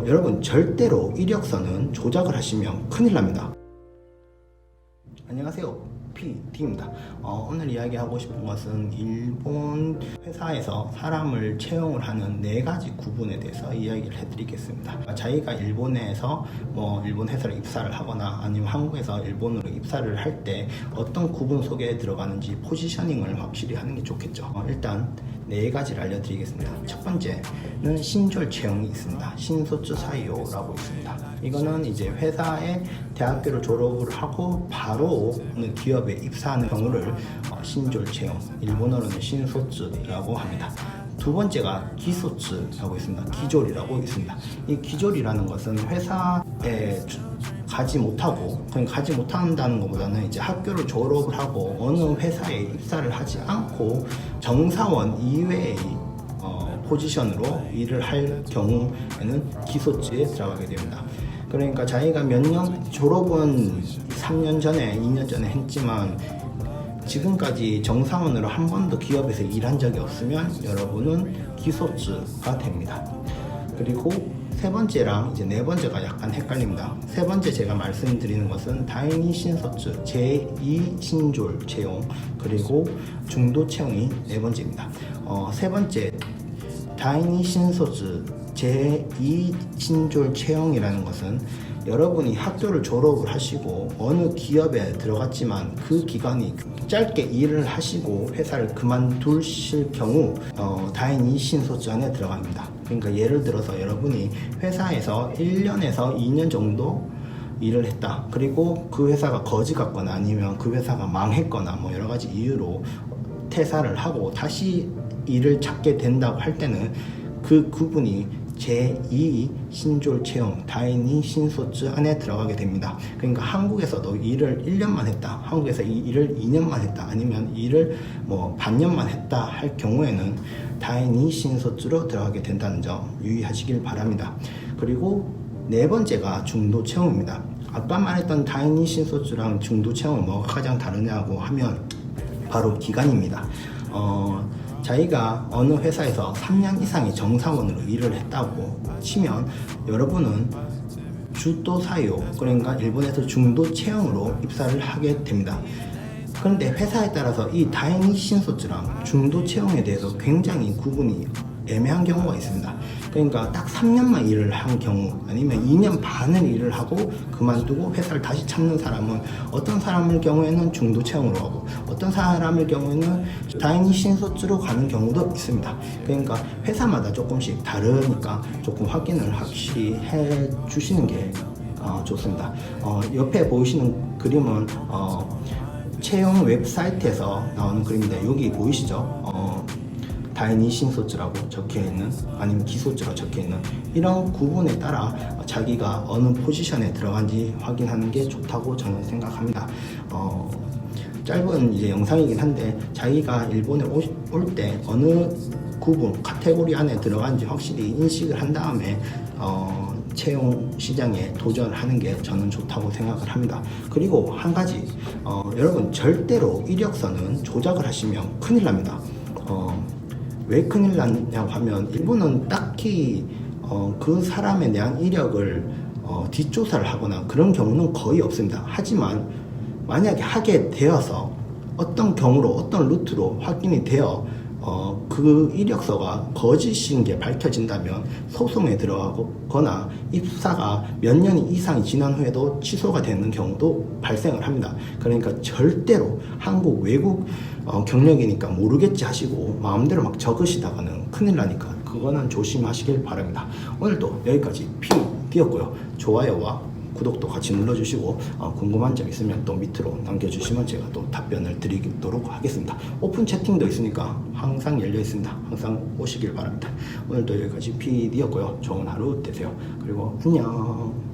여러분 절대로 이력서는 조작을 하시면 큰일 납니다. 안녕하세요, PD입니다. 오늘 이야기하고 싶은 것은 일본 회사에서 사람을 채용을 하는 4가지 구분에 대해서 이야기를 해드리겠습니다. 자기가 일본에서 일본 회사를 입사를 하거나 아니면 한국에서 일본으로 입사를 할 때 어떤 구분 속에 들어가는지 포지셔닝을 확실히 하는 게 좋겠죠. 일단 4가지를 알려드리겠습니다. 첫 번째는 신졸 채용이 있습니다. 신소츠 사이오라고 있습니다. 이거는 이제 회사에 대학교를 졸업을 하고 바로 어느 기업에 입사하는 경우를 신졸 채용, 일본어로는 신소츠라고 합니다. 두 번째가 기소츠라고 있습니다. 기졸이라고 있습니다. 이 기졸이라는 것은 회사에 가지 못하고, 그냥 가지 못한다는 것보다는 이제 학교를 졸업을 하고 어느 회사에 입사를 하지 않고 정사원 이외의 포지션으로 일을 할 경우에는 기소츠에 들어가게 됩니다. 그러니까 자기가 몇 년, 졸업은 3년 전에, 2년 전에 했지만 지금까지 정사원으로 한 번도 기업에서 일한 적이 없으면 여러분은 기소츠가 됩니다. 그리고 세 번째랑 이제 네 번째가 약간 헷갈립니다. 세 번째 제가 말씀드리는 것은 다이니 신소츠 제2 신졸 채용, 그리고 중도 채용이 네 번째입니다. 세 번째 다이니 신소츠 제2 신졸 채용이라는 것은 여러분이 학교를 졸업을 하시고 어느 기업에 들어갔지만 그 기간이 짧게 일을 하시고 회사를 그만두실 경우 다이니 신소츠 안에 들어갑니다. 그러니까 예를 들어서 여러분이 회사에서 1년에서 2년 정도 일을 했다. 그리고 그 회사가 거지 같거나 아니면 그 회사가 망했거나 여러 가지 이유로 퇴사를 하고 다시 일을 찾게 된다고 할 때는 그 구분이 제2 신졸 채용, 다이니 신소츠 안에 들어가게 됩니다. 그러니까 한국에서도 일을 1년만 했다, 한국에서 일을 2년만 했다, 아니면 일을 반년만 했다 할 경우에는 다이니 신소츠로 들어가게 된다는 점 유의하시길 바랍니다. 그리고 네 번째가 중도 채용입니다. 아까 말했던 다이니 신소츠랑 중도 채용은 뭐가 가장 다르냐고 하면 바로 기간입니다. 자기가 어느 회사에서 3년 이상의 정사원으로 일을 했다고 치면 여러분은 주도 사이오, 그러니까 일본에서 중도 채용으로 입사를 하게 됩니다. 그런데 회사에 따라서 이 다이니 신소츠랑 중도 채용에 대해서 굉장히 구분이 애매한 경우가 있습니다. 그러니까 딱 3년만 일을 한 경우, 아니면 2년 반을 일을 하고 그만두고 회사를 다시 찾는 사람은, 어떤 사람의 경우에는 중도 채용으로 하고 어떤 사람의 경우에는 다이니 신소츠로 가는 경우도 있습니다. 그러니까 회사마다 조금씩 다르니까 조금 확인을 확실히 해 주시는 게 좋습니다. 옆에 보이시는 그림은 채용 웹사이트에서 나오는 그림인데, 여기 보이시죠? 다이니 신소츠라고 적혀있는, 아니면 기소츠라고 적혀있는 이런 구분에 따라 자기가 어느 포지션에 들어간지 확인하는 게 좋다고 저는 생각합니다. 짧은 이제 영상이긴 한데 자기가 일본에 올 때 어느 구분, 카테고리 안에 들어간지 확실히 인식을 한 다음에 채용 시장에 도전하는 게 저는 좋다고 생각을 합니다. 그리고 한 가지, 여러분 절대로 이력서는 조작을 하시면 큰일 납니다. 왜 큰일 났냐고 하면 일본은 딱히 그 사람에 대한 이력을 뒷조사를 하거나 그런 경우는 거의 없습니다. 하지만 만약에 하게 되어서 어떤 경우로 어떤 루트로 확인이 되어 그 이력서가 거짓인 게 밝혀진다면 소송에 들어가거나 입사가 몇 년 이상이 지난 후에도 취소가 되는 경우도 발생을 합니다. 그러니까 절대로 한국 외국 경력이니까 모르겠지 하시고 마음대로 막 적으시다가는 큰일 나니까 그거는 조심하시길 바랍니다. 오늘도 여기까지 PD였고요. 좋아요와 구독도 같이 눌러주시고 궁금한 점 있으면 또 밑으로 남겨주시면 제가 또 답변을 드리도록 하겠습니다. 오픈 채팅도 있으니까 항상 열려 있습니다. 항상 오시길 바랍니다. 오늘도 여기까지 PD였고요. 좋은 하루 되세요. 그리고 안녕.